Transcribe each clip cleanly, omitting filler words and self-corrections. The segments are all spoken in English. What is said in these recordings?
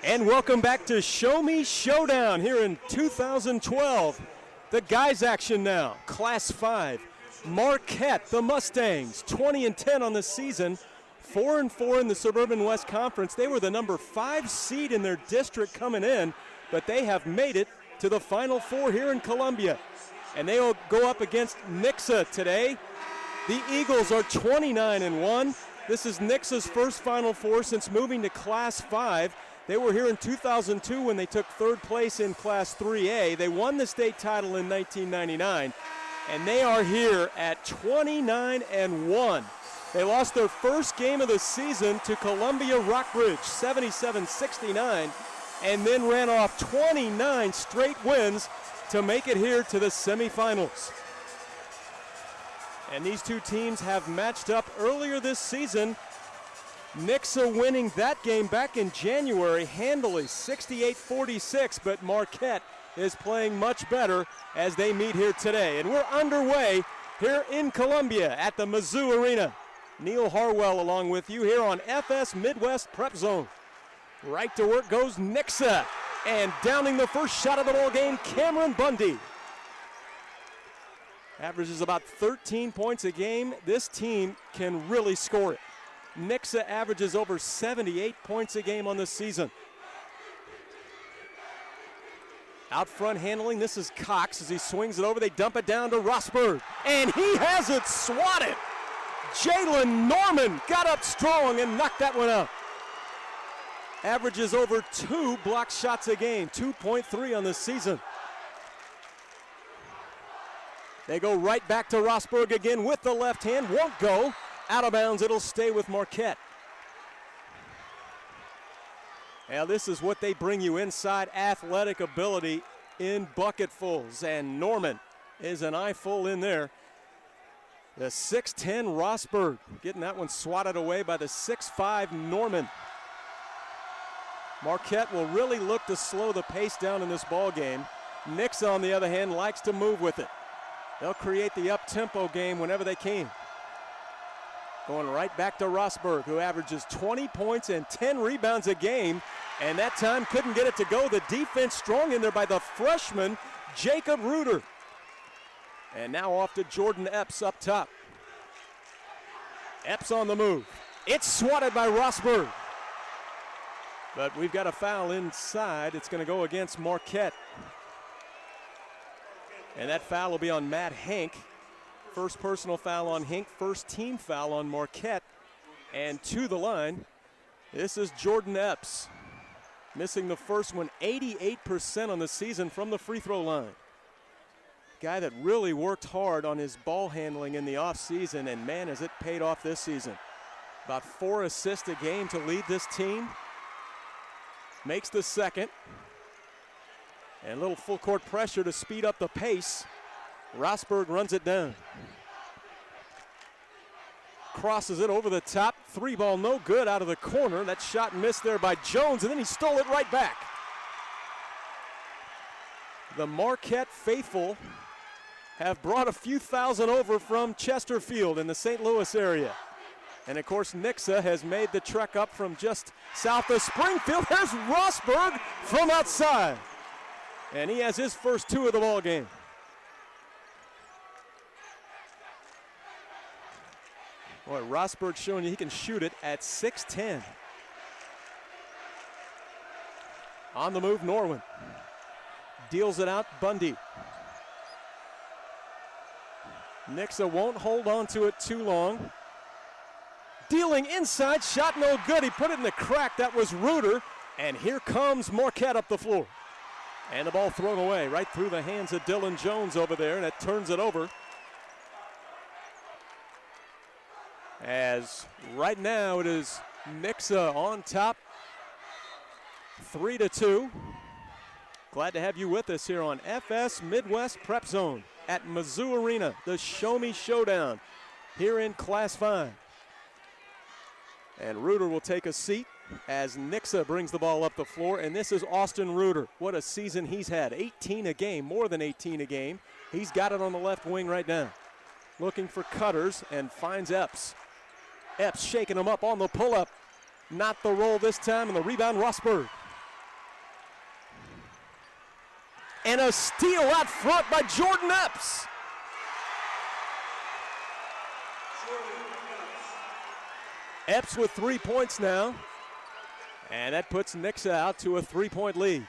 And welcome back to Show Me Showdown here in 2012. The guys action now, Class 5. Marquette, the Mustangs, 20-10 on the season, 4-4 in the Suburban West Conference. They were the number 5 seed in their district coming in, but they have made it to the Final Four here in Columbia. And they will go up against Nixa today. The Eagles are 29-1. This is Nixa's first Final Four since moving to Class 5. They were here in 2002 when they took third place in Class 3A. They won the state title in 1999, and they are here at 29-1. They lost their first game of the season to Columbia Rockbridge, 77-69, and then ran off 29 straight wins to make it here to the semifinals. And these two teams have matched up earlier this season. Nixa winning that game back in January handily, 68-46, but Marquette is playing much better as they meet here today. And we're underway here in Columbia at the Mizzou Arena. Neil Harwell along with you here on FS Midwest Prep Zone. Right to work goes Nixa, and downing the first shot of the ball game, Cameron Bundy. Averages about 13 points a game. This team can really score it. Nixa averages over 78 points a game on the season. Out front handling, this is Cox as he swings it over. They dump it down to Rosberg, and he has it swatted. Jalen Norman got up strong and knocked that one out. Averages over 2 block shots a game, 2.3 on the season. They go right back to Rosberg again with the left hand, won't go. Out of bounds, it'll stay with Marquette. Now this is what they bring you inside, athletic ability in bucketfuls, and Norman is an eyeful in there. The 6'10 Rosberg getting that one swatted away by the 6'5 Norman. Marquette will really look to slow the pace down in this ball game. Nixa, on the other hand, likes to move with it. They'll create the up-tempo game whenever they can. Going right back to Rosberg, who averages 20 points and 10 rebounds a game, and that time couldn't get it to go. The defense strong in there by the freshman, Jacob Reuter. And now off to Jordan Epps up top. Epps on the move. It's swatted by Rosberg. But we've got a foul inside. It's going to go against Marquette. And that foul will be on Matt Hank. First personal foul on Hank, first team foul on Marquette. And to the line, this is Jordan Epps. Missing the first one, 88% on the season from the free throw line. Guy that really worked hard on his ball handling in the offseason, and man, has it paid off this season. About 4 assists a game to lead this team. Makes the second. And a little full court pressure to speed up the pace. Rosberg runs it down. Crosses it over the top. 3 ball no good out of the corner. That shot missed there by Jones, and then he stole it right back. The Marquette faithful have brought a few thousand over from Chesterfield in the St. Louis area. And of course, Nixa has made the trek up from just south of Springfield. There's Rosberg from outside. And he has his first 2 of the ball game. Boy, Rosberg showing you he can shoot it at 6'10". On the move, Norwin. Deals it out, Bundy. Nixa won't hold on to it too long. Dealing inside, shot no good. He put it in the crack. That was Reuter. And here comes Marquette up the floor. And the ball thrown away right through the hands of Dylan Jones over there, and that turns it over. As right now it is Nixa on top, 3-2. Glad to have you with us here on FS Midwest Prep Zone at Mizzou Arena, the Show Me Showdown here in Class 5. And Reuter will take a seat as Nixa brings the ball up the floor, and this is Austin Reuter. What a season he's had, 18 a game, more than 18 a game. He's got it on the left wing right now. Looking for cutters and finds Epps. Epps shaking him up on the pull-up. Not the roll this time, and the rebound, Rosberg. And a steal out front by Jordan Epps. Epps with 3 points now. And that puts Nixa out to a 3-point lead.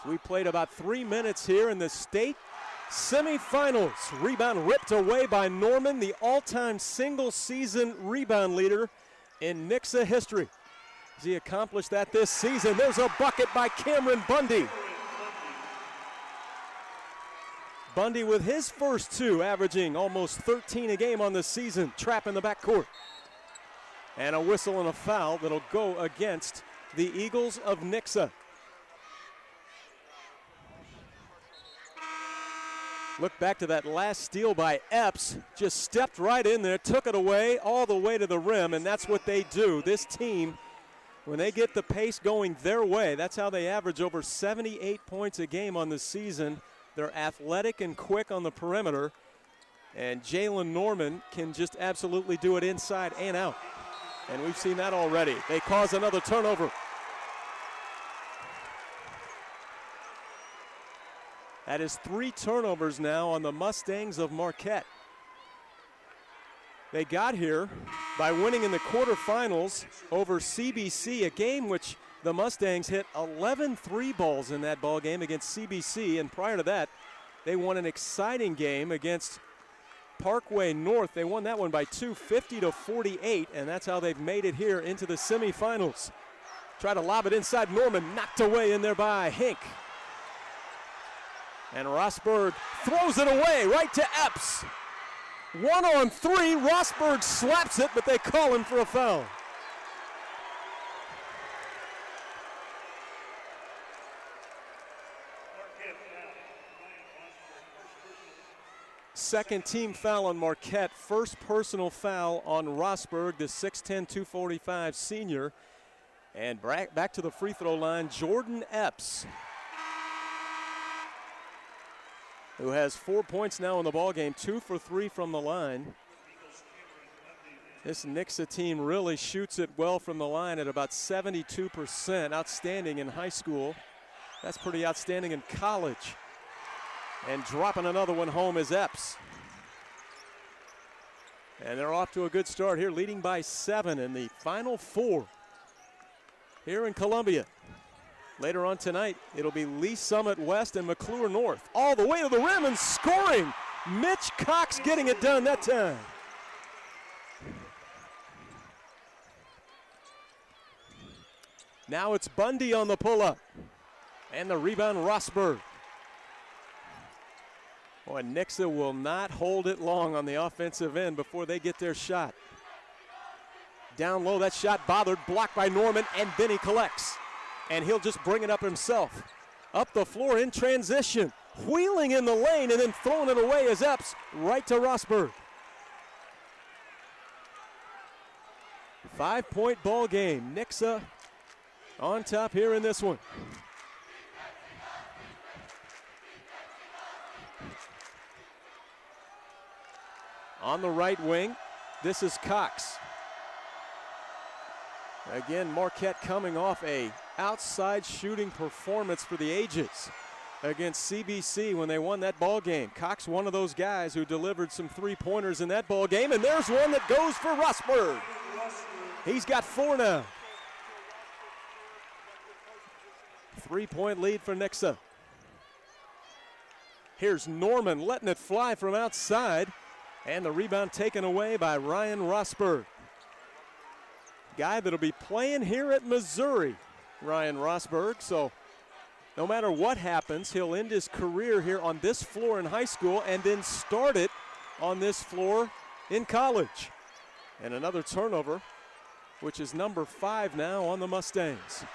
So we played about 3 minutes here in the state semifinals. Rebound ripped away by Norman, the all-time single-season rebound leader in Nixa history. As he accomplished that this season, there's a bucket by Cameron Bundy. Bundy with his first two, averaging almost 13 a game on the season, trap in the backcourt. And a whistle and a foul that'll go against the Eagles of Nixa. Look back to that last steal by Epps. Just stepped right in there, took it away all the way to the rim, and that's what they do. This team, when they get the pace going their way, that's how they average over 78 points a game on the season. They're athletic and quick on the perimeter, and Jalen Norman can just absolutely do it inside and out. And we've seen that already. They cause another turnover. That is 3 turnovers now on the Mustangs of Marquette. They got here by winning in the quarterfinals over CBC, a game which the Mustangs hit 11 3 balls in that ball game against CBC, and prior to that, they won an exciting game against Parkway North. They won that one by 2, 50-48, and that's how they've made it here into the semifinals. Try to lob it inside Norman, knocked away in there by Hink. And Rosberg throws it away right to Epps. 1-on-3, Rosberg slaps it, but they call him for a foul. Second team foul on Marquette, first personal foul on Rosberg, the 6'10", 245 senior. And back to the free throw line, Jordan Epps, who has 4 points now in the ballgame, 2 for 3 from the line. This Nixa team really shoots it well from the line at about 72%, outstanding in high school. That's pretty outstanding in college. And dropping another one home is Epps. And they're off to a good start here, leading by 7 in the Final Four here in Columbia. Later on tonight, it'll be Lee Summit West and McClure North. All the way to the rim and scoring. Mitch Cox getting it done that time. Now it's Bundy on the pull-up. And the rebound, Rosberg. Boy, Nixa will not hold it long on the offensive end before they get their shot. Down low, that shot bothered, blocked by Norman, and then he collects. And he'll just bring it up himself. Up the floor in transition, wheeling in the lane and then throwing it away as Epps right to Rosberg. 5-point ball game. Nixa on top here in this one. On the right wing, this is Cox. Again, Marquette coming off a outside shooting performance for the ages against CBC when they won that ball game. Cox, one of those guys who delivered some 3-pointers in that ball game, and there's one that goes for Rosberg. He's got 4 now. 3-point lead for Nixa. Here's Norman letting it fly from outside, and the rebound taken away by Ryan Rosberg. Guy that'll be playing here at Missouri, Ryan Rosberg. So no matter what happens, he'll end his career here on this floor in high school and then start it on this floor in college. And another turnover, which is number 5 now on the Mustangs.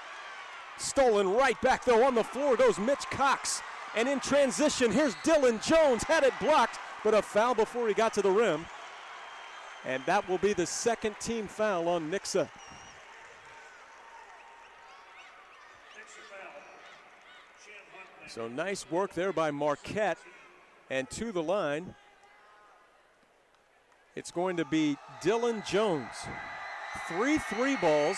Stolen right back though, on the floor goes Mitch Cox. And in transition, here's Dylan Jones, had it blocked, but a foul before he got to the rim. And that will be the second team foul on Nixa. So nice work there by Marquette. And to the line, it's going to be Dylan Jones. 3 3-balls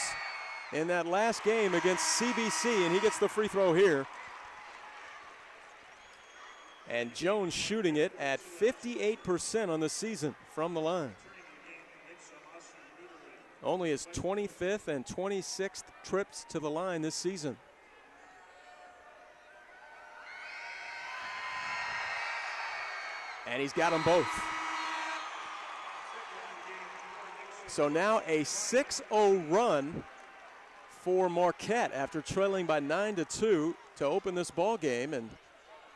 in that last game against CBC, and he gets the free throw here. And Jones shooting it at 58% on the season from the line. Only his 25th and 26th trips to the line this season. And he's got them both. So now a 6-0 run for Marquette after trailing by 9-2 to open this ball game, and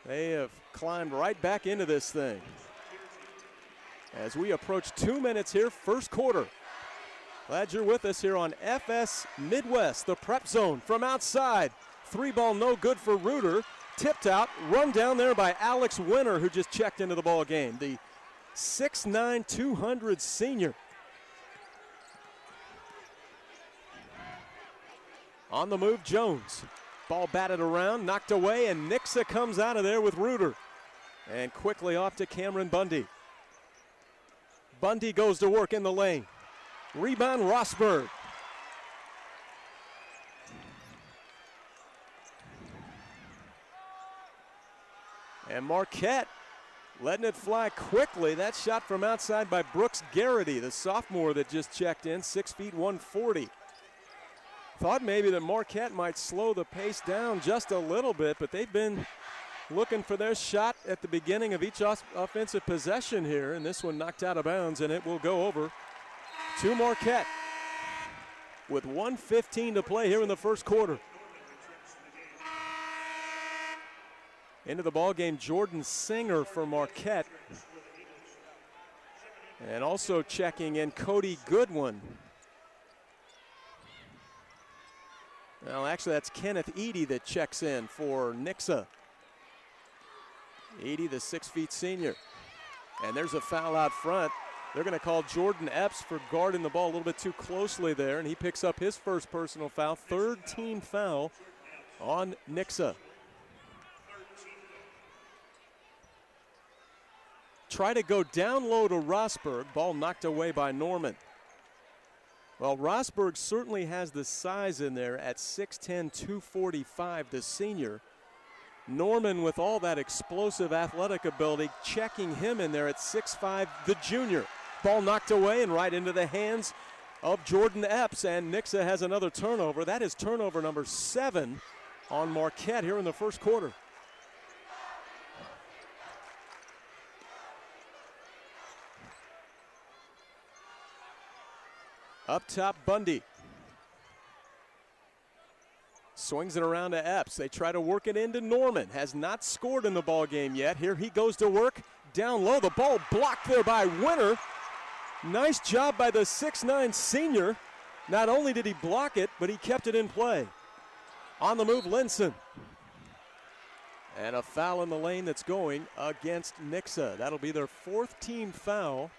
they have climbed right back into this thing. As we approach 2 minutes here, first quarter. Glad you're with us here on FS Midwest, the prep zone from outside. 3-ball no good for Reuter. Tipped out, run down there by Alex Winter, who just checked into the ball game. The 6'9", 200 senior. On the move, Jones. Ball batted around, knocked away, and Nixa comes out of there with Reuter. And quickly off to Cameron Bundy. Bundy goes to work in the lane. Rebound, Rosberg. And Marquette letting it fly quickly. That shot from outside by Brooks Garrity, the sophomore that just checked in, 6 feet 140. Thought maybe that Marquette might slow the pace down just a little bit, but they've been looking for their shot at the beginning of each offensive possession here, and this one knocked out of bounds, and it will go over to Marquette with 1:15 to play here in the first quarter. Into the ball game, Jordan Singer for Marquette. And also checking in Cody Goodwin. Well, actually, that's Kenneth Eady that checks in for Nixa. Eady, the 6 feet senior. And there's a foul out front. They're going to call Jordan Epps for guarding the ball a little bit too closely there, and he picks up his first personal foul, third team foul on Nixa. Try to go down low to Rosberg. Ball knocked away by Norman. Well, Rosberg certainly has the size in there at 6'10", 245, the senior. Norman with all that explosive athletic ability, checking him in there at 6'5", the junior. Ball knocked away and right into the hands of Jordan Epps, and Nixa has another turnover. That is turnover number 7 on Marquette here in the first quarter. Up top, Bundy. Swings it around to Epps. They try to work it into Norman. Has not scored in the ball game yet. Here he goes to work. Down low, the ball blocked there by Winter. Nice job by the 6'9" senior. Not only did he block it, but he kept it in play. On the move, Linson. And a foul in the lane that's going against Nixa. That'll be their 4th team foul.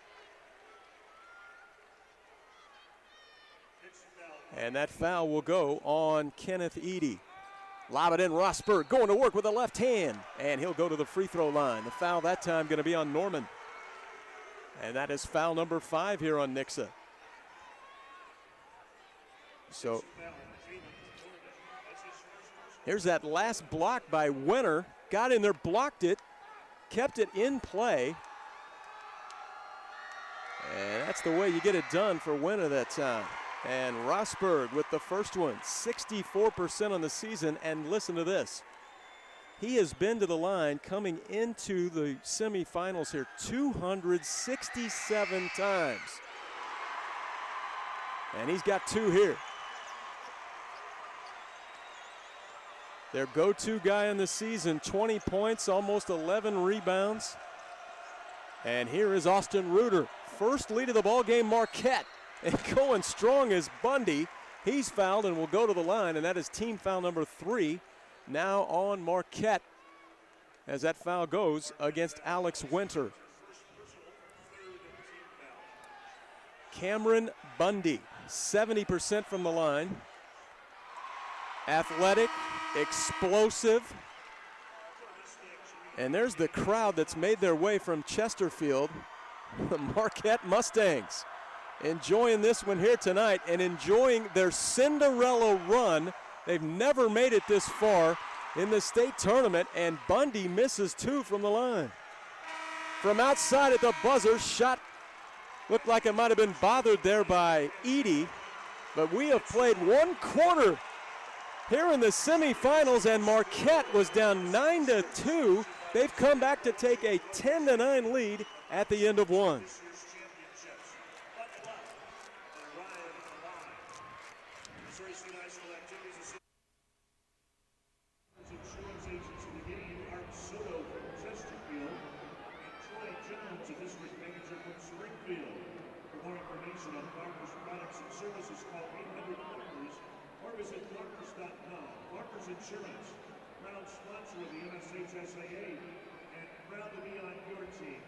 And that foul will go on Kenneth Eady. Lob it in, Rosberg going to work with the left hand. And he'll go to the free throw line. The foul that time going to be on Norman. And that is foul number 5 here on Nixa. So here's that last block by Winter. Got in there, blocked it, kept it in play. And that's the way you get it done for Winter that time. And Rosberg with the first one, 64% on the season. And listen to this. He has been to the line coming into the semifinals here 267 times. And he's got 2 here. Their go-to guy in the season, 20 points, almost 11 rebounds. And here is Austin Reuter. First lead of the ball game, Marquette. And going strong is Bundy. He's fouled and will go to the line, and that is team foul number 3 now on Marquette as that foul goes against Alex Winter. Cameron Bundy, 70% from the line. Athletic, explosive. And there's the crowd that's made their way from Chesterfield, the Marquette Mustangs. Enjoying this one here tonight and enjoying their Cinderella run. They've never made it this far in the state tournament, and Bundy misses 2 from the line. From outside at the buzzer, shot looked like it might have been bothered there by Edie, but we have played 1 quarter here in the semifinals, and Marquette was down 9-2. They've come back to take a 10-9 lead at the end of 1. Insurance, proud sponsor of the MSHSAA, and proud to be on your team.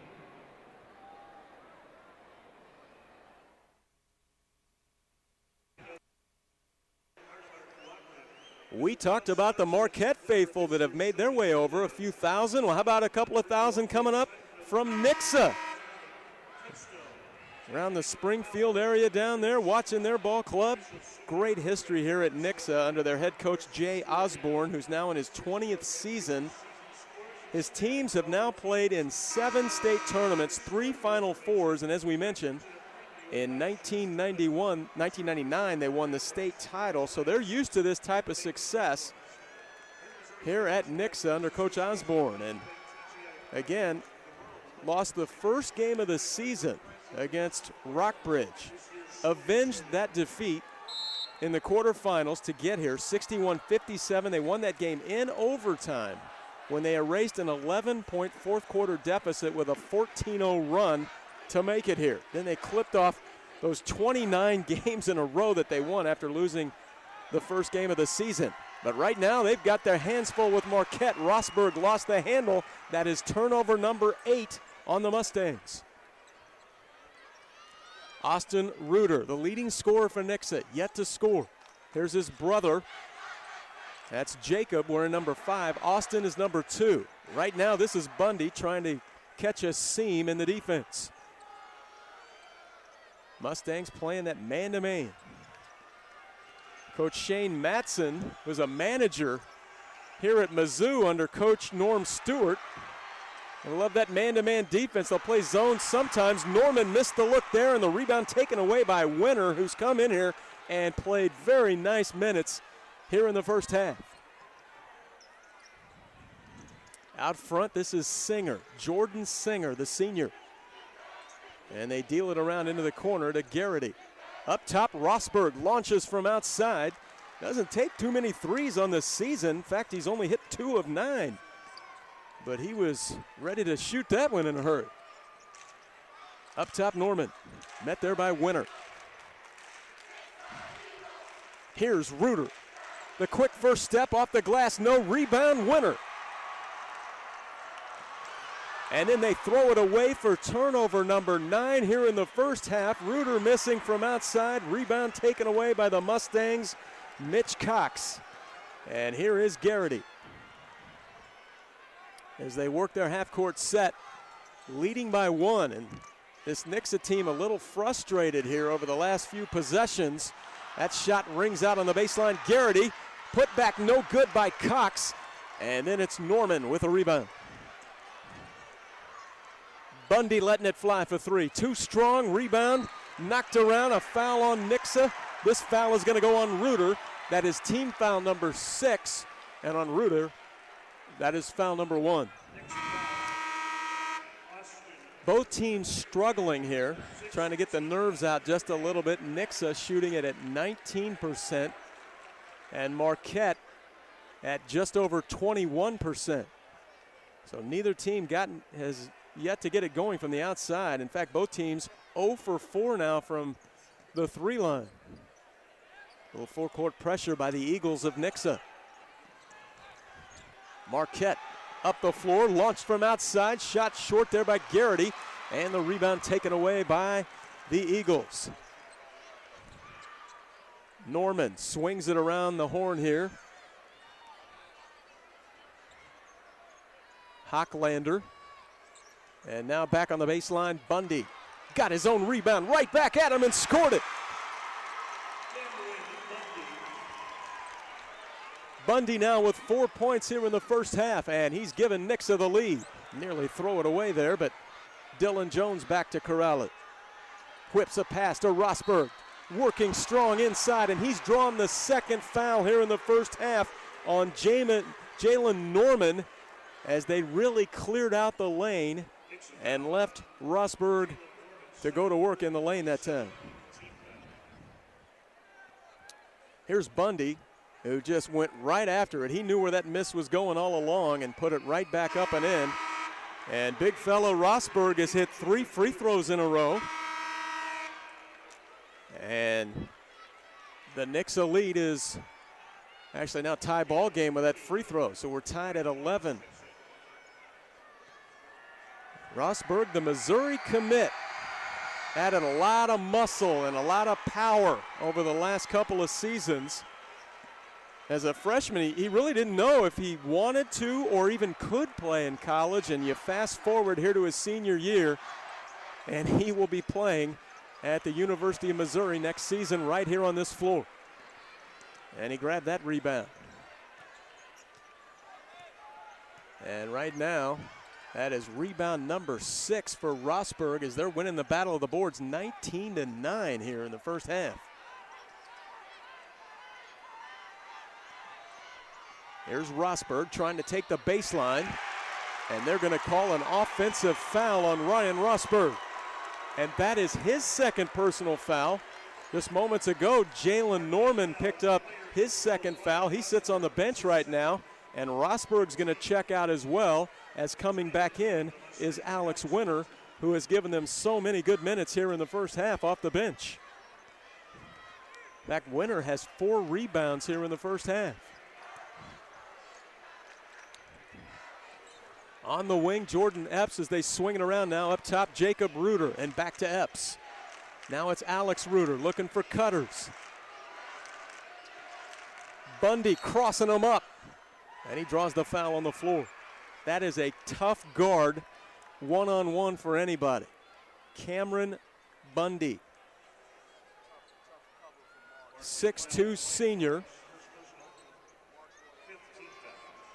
We talked about the Marquette faithful that have made their way over, a few thousand. Well, how about a couple of thousand coming up from Nixa? Around the Springfield area down there, watching their ball club. Great history here at Nixa under their head coach, Jay Osborne, who's now in his 20th season. His teams have now played in 7 state tournaments, 3 Final Fours, and as we mentioned, in 1999, they won the state title, so they're used to this type of success here at Nixa under Coach Osborne. And again, lost the first game of the season against Rockbridge. Avenged that defeat in the quarterfinals to get here, 61-57. They won that game in overtime when they erased an 11-point fourth quarter deficit with a 14-0 run to make it here. Then they clipped off those 29 games in a row that they won after losing the first game of the season. But right now they've got their hands full with Marquette. Rosberg lost the handle. That is turnover number 8 on the Mustangs. Austin Reuter, the leading scorer for Nixa, yet to score. Here's his brother. That's Jacob wearing number 5. Austin is number 2. Right now this is Bundy trying to catch a seam in the defense. Mustangs playing that man-to-man. Coach Shane Matson was a manager here at Mizzou under Coach Norm Stewart. I love that man-to-man defense. They'll play zone sometimes. Norman missed the look there, and the rebound taken away by Winter, who's come in here and played very nice minutes here in the first half. Out front, this is Singer, Jordan Singer, the senior. And they deal it around into the corner to Garrity. Up top, Rosberg launches from outside. Doesn't take too many threes on the season. In fact, he's only hit 2 of 9. But he was ready to shoot that one in a hurry. Up top, Norman. Met there by Winter. Here's Reuter. The quick first step off the glass. No rebound, Winter. And then they throw it away for turnover number 9 here in the first half. Reuter missing from outside. Rebound taken away by the Mustangs, Mitch Cox. And here is Garrity. As they work their half-court set, leading by 1. And this Nixa team a little frustrated here over the last few possessions. That shot rings out on the baseline. Garrity, put back no good by Cox. And then it's Norman with a rebound. Bundy letting it fly for 3. Too strong, rebound, knocked around, a foul on Nixa. This foul is going to go on Reuter. That is team foul number 6. And on Reuter, that is foul number 1. Both teams struggling here, trying to get the nerves out just a little bit. Nixa shooting it at 19%, and Marquette at just over 21%. So neither team has yet to get it going from the outside. In fact, both teams 0 for 4 now from the 3 line. A little full-court pressure by the Eagles of Nixa. Marquette up the floor, launched from outside, shot short there by Garrity, and the rebound taken away by the Eagles. Norman swings it around the horn here. Hocklander. And now back on the baseline, Bundy. Got his own rebound right back at him and scored it. Bundy now with 4 points here in the first half, and he's given Nixa the lead. Nearly throw it away there, but Dylan Jones back to corral it. Whips a pass to Rosberg, working strong inside, and he's drawn the second foul here in the first half on Jalen Norman as they really cleared out the lane and left Rosberg to go to work in the lane that time. Here's Bundy, who just went right after it. He knew where that miss was going all along and put it right back up and in. And big fella Rosberg has hit 3 free throws in a row. And the Nixa lead is actually now tie ball game with that free throw. So we're tied at 11. Rosberg, the Missouri commit, added a lot of muscle and a lot of power over the last couple of seasons. As a freshman, he really didn't know if he wanted to or even could play in college. And you fast forward here to his senior year, and he will be playing at the University of Missouri next season right here on this floor. And he grabbed that rebound. And right now, that is rebound number 6 for Rosberg as they're winning the battle of the boards 19-9 here in the first half. Here's Rosberg trying to take the baseline, and they're going to call an offensive foul on Ryan Rosberg. And that is his second personal foul. Just moments ago, Jalen Norman picked up his second foul. He sits on the bench right now, and Rosberg's going to check out as well, as coming back in is Alex Winter, who has given them so many good minutes here in the first half off the bench. In fact, Winter has 4 rebounds here in the first half. On the wing, Jordan Epps as they swing it around now. Up top, Jacob Reuter, and back to Epps. Now it's Alex Reuter looking for cutters. Bundy crossing him up, and he draws the foul on the floor. That is a tough guard, one-on-one for anybody. Cameron Bundy, 6'2" senior.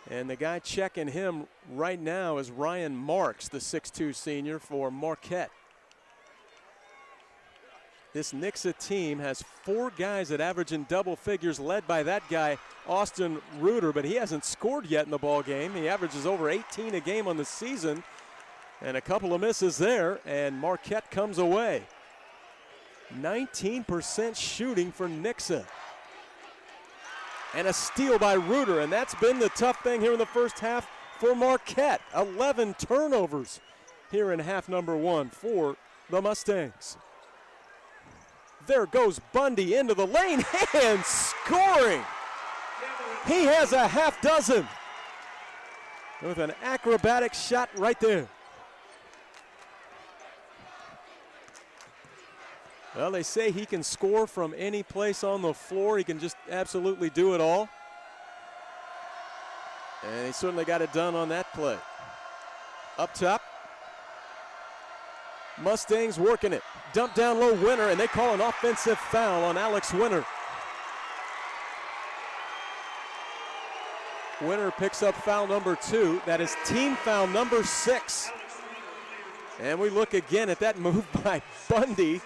And the guy checking him right now is Ryan Marks, the 6'2" senior for Marquette. This Nixa team has 4 guys that average in double figures, led by that guy, Austin Reuter, but he hasn't scored yet in the ball game. He averages over 18 a game on the season, and a couple of misses there, and Marquette comes away. 19% shooting for Nixa. And a steal by Reuter, and that's been the tough thing here in the first half for Marquette. 11 turnovers here in half number 1 for the Mustangs. There goes Bundy into the lane and scoring. He has a half dozen with an acrobatic shot right there. Well, they say he can score from any place on the floor. He can just absolutely do it all. And he certainly got it done on that play. Up top, Mustangs working it. Dump down low, Winter, and they call an offensive foul on Alex Winter. Winter picks up foul number 2. That is team foul number 6. And we look again at that move by Bundy.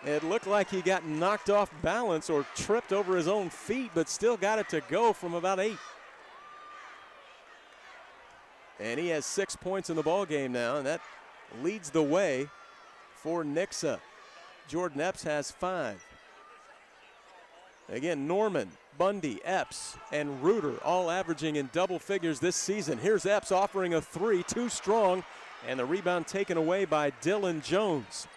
It looked like he got knocked off balance or tripped over his own feet, but still got it to go from about 8. And he has 6 points in the ball game now, and that leads the way for Nixa. Jordan Epps has 5. Again, Norman, Bundy, Epps, and Reuter all averaging in double figures this season. Here's Epps offering a 3, too strong, and the rebound taken away by Dylan Jones.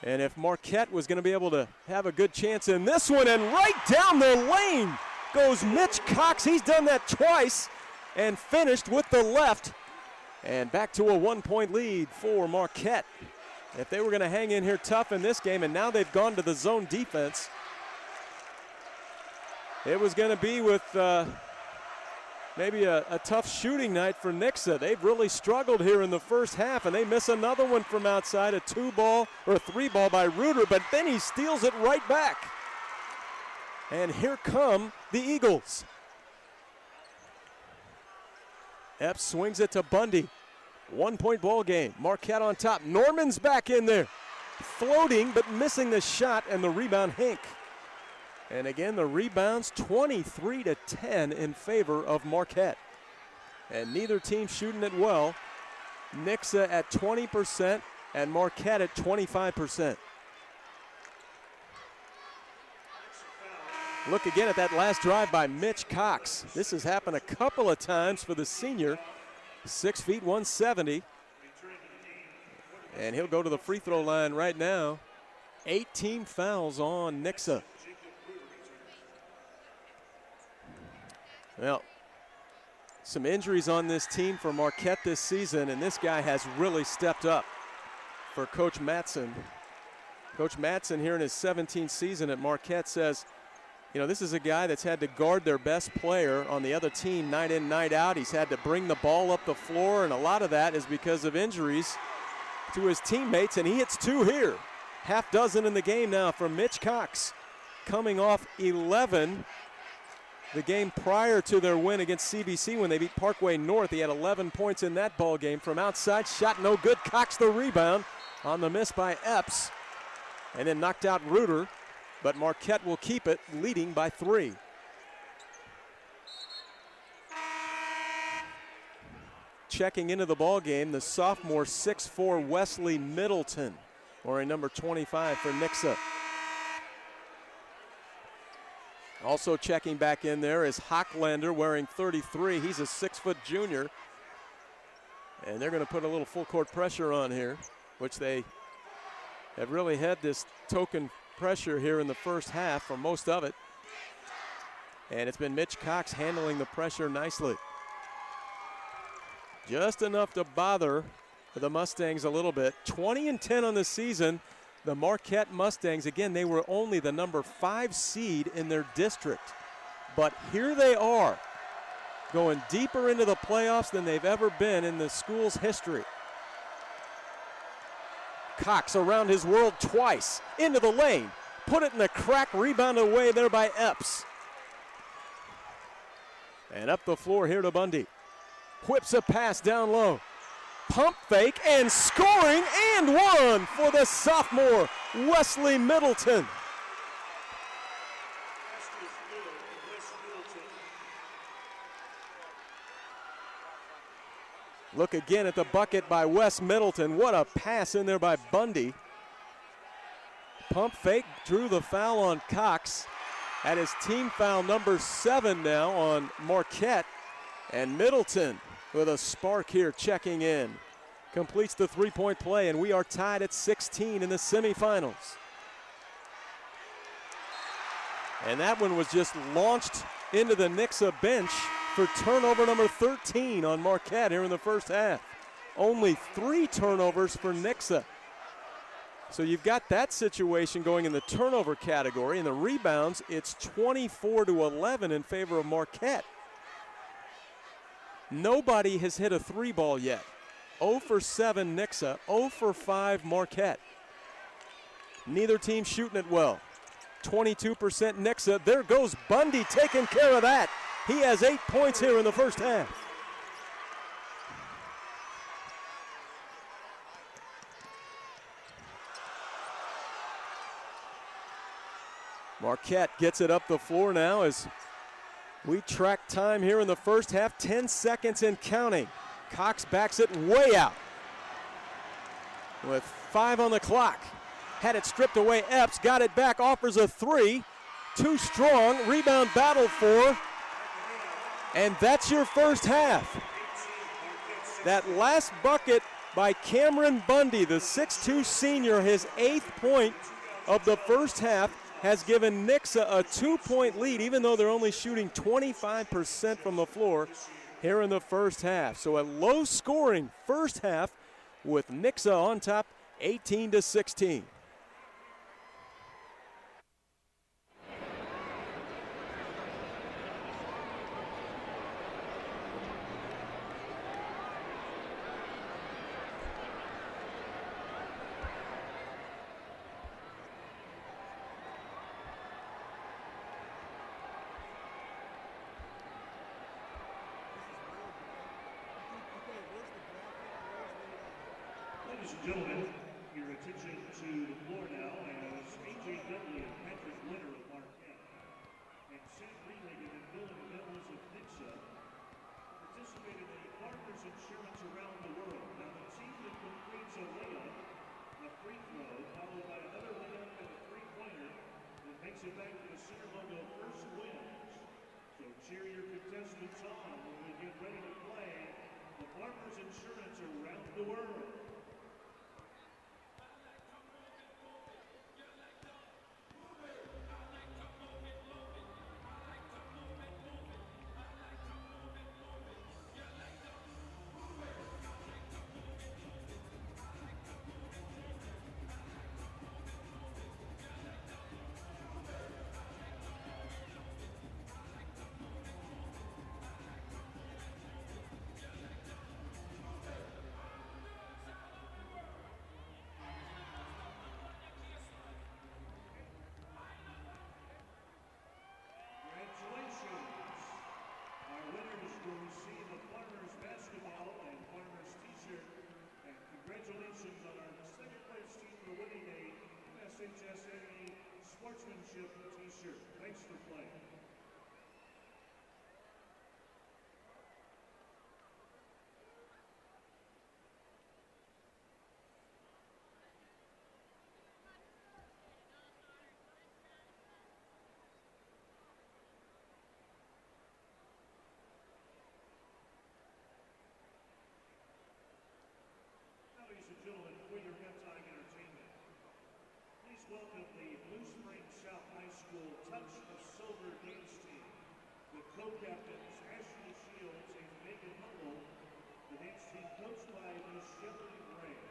And if Marquette was going to be able to have a good chance in this one, and right down the lane goes Mitch Cox. He's done that twice and finished with the left. And back to a 1-point lead for Marquette. If they were going to hang in here tough in this game, and now they've gone to the zone defense, it was going to be with maybe a tough shooting night for Nixa. They've really struggled here in the first half, and they miss another one from outside, a 2-ball or a 3-ball by Reuter, but then he steals it right back. And here come the Eagles. Epps swings it to Bundy. 1-point ball game. Marquette on top. Norman's back in there. Floating but missing the shot, and the rebound Hink. And again, the rebounds 23-10 in favor of Marquette. And neither team shooting it well. Nixa at 20% and Marquette at 25%. Look again at that last drive by Mitch Cox. This has happened a couple of times for the senior. 6 feet, 170. And he'll go to the free throw line right now. 18 fouls on Nixa. Well, some injuries on this team for Marquette this season, and this guy has really stepped up for Coach Matson. Coach Matson here in his 17th season at Marquette says, you know, this is a guy that's had to guard their best player on the other team night in, night out. He's had to bring the ball up the floor, and a lot of that is because of injuries to his teammates, and he hits 2 here. Half dozen in the game now from Mitch Cox, coming off 11 the game prior to their win against CBC when they beat Parkway North. He had 11 points in that ball game from outside. Shot no good. Cox the rebound on the miss by Epps, and then knocked out Reuter. But Marquette will keep it, leading by 3. Checking into the ball game, the sophomore 6'4" Wesley Middleton, wearing number 25 for Nixa. Also checking back in there is Hocklander wearing 33. He's a 6-foot junior. And they're going to put a little full court pressure on here, which they have really had this token pressure here in the first half for most of it. And it's been Mitch Cox handling the pressure nicely. Just enough to bother the Mustangs a little bit. 20-10 on the season. The Marquette Mustangs, again, they were only the number 5 seed in their district. But here they are, going deeper into the playoffs than they've ever been in the school's history. Cox around his world twice, into the lane, put it in the crack, rebounded away there by Epps. And up the floor here to Bundy. Whips a pass down low. Pump fake and scoring and one for the sophomore Wesley Middleton. Look again at the bucket by Wes Middleton. What a pass in there by Bundy. Pump fake, drew the foul on Cox. At his team foul number 7 now on Marquette. And Middleton with a spark here, checking in. Completes the 3-point play, and we are tied at 16 in the semifinals. And that one was just launched into the Nixa bench for turnover number 13 on Marquette here in the first half. Only 3 turnovers for Nixa. So you've got that situation going in the turnover category. In the rebounds, it's 24-11 in favor of Marquette. Nobody has hit a 3-ball yet. 0 for 7 Nixa, 0 for 5 Marquette. Neither team shooting it well. 22% Nixa. There goes Bundy taking care of that. He has 8 points here in the first half. Marquette gets it up the floor now as we track time here in the first half. 10 seconds and counting. Cox backs it way out with 5 on the clock. Had it stripped away. Epps got it back, offers a 3. Too strong. Rebound battled for. And that's your first half. That last bucket by Cameron Bundy, the 6'2 senior, his 8th point of the first half, has given Nixa a 2-point lead, even though they're only shooting 25% from the floor here in the first half. So a low-scoring first half with Nixa on top, 18-16. and gentlemen, your attention to the floor now as A.J. Dudley and Patrick Winter of Marquette and Sam Reeligan and Dylan Devils of Nixa participate in the Farmers Insurance Around the World. Now, the team that completes a layup, a free throw, followed by another layup and a three-pointer that makes it back to the center logo first wins. So cheer your contestants on when we get ready to play the Farmers Insurance Around the World. Our winners will receive a Farmers basketball and Farmers t-shirt. And congratulations on our second place team for winning a MSHSAA sportsmanship t-shirt. Thanks for playing. Ladies and gentlemen, for your halftime entertainment, please welcome the Blue Springs South High School Touch the Silver dance team with co-captains Ashley Shields and Megan Hummel. The dance team coached by Ms. Shelley Gray.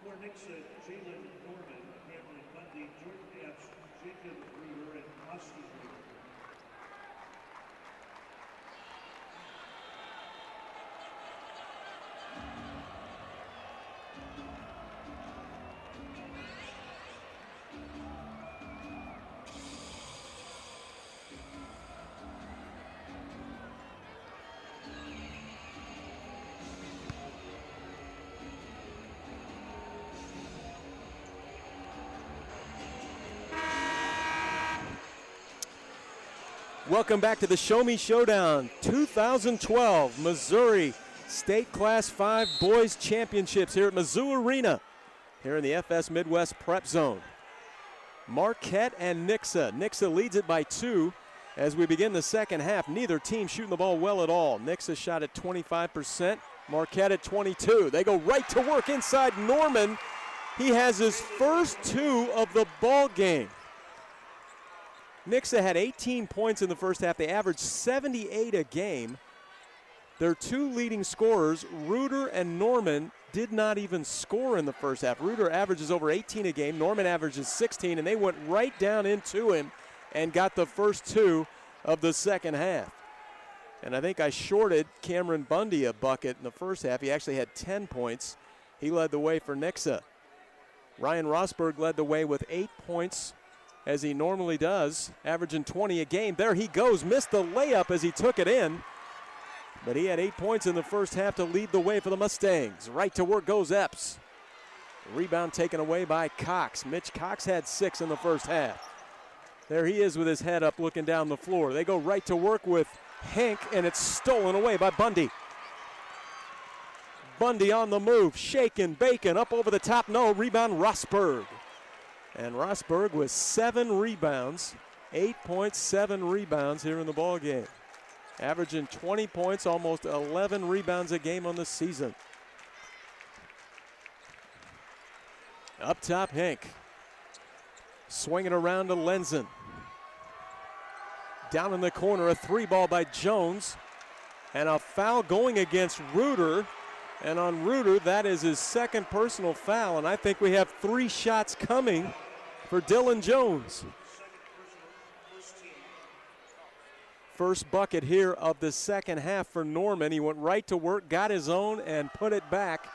For Nixa, Jalen Norman, Cameron Bundy, Jordan Epps, Jacob Ruder, and Austin Ruder. Welcome back to the Show Me Showdown 2012 Missouri State Class 5 Boys Championships here at Mizzou Arena here in the FS Midwest Prep Zone. Marquette and Nixa. Nixa leads it by 2 as we begin the second half. Neither team shooting the ball well at all. Nixa shot at 25%, Marquette at 22. They go right to work inside Norman. He has his first 2 of the ball game. Nixa had 18 points in the first half. They averaged 78 a game. Their 2 leading scorers, Ruder and Norman, did not even score in the first half. Ruder averages over 18 a game. Norman averages 16, and they went right down into him and got the first 2 of the second half. And I think I shorted Cameron Bundy a bucket in the first half. He actually had 10 points. He led the way for Nixa. Ryan Rosberg led the way with 8 points, as he normally does, averaging 20 a game. There he goes, missed the layup as he took it in, but he had 8 points in the first half to lead the way for the Mustangs. Right to work goes Epps. Rebound taken away by Cox. Mitch Cox had 6 in the first half. There he is with his head up looking down the floor. They go right to work with Hank, and it's stolen away by Bundy. Bundy on the move, shaking, baking, up over the top, no, rebound Rosberg. And Rosberg with 7 rebounds, 8 points, 7 rebounds here in the ball game. Averaging 20 points, almost 11 rebounds a game on the season. Up top, Hank. Swinging around to Lenzen. Down in the corner, a 3-ball by Jones. And a foul going against Ruder. And on Ruder, that is his second personal foul. And I think we have 3 shots coming for Dylan Jones. First bucket here of the second half for Norman. He went right to work, got his own, and put it back.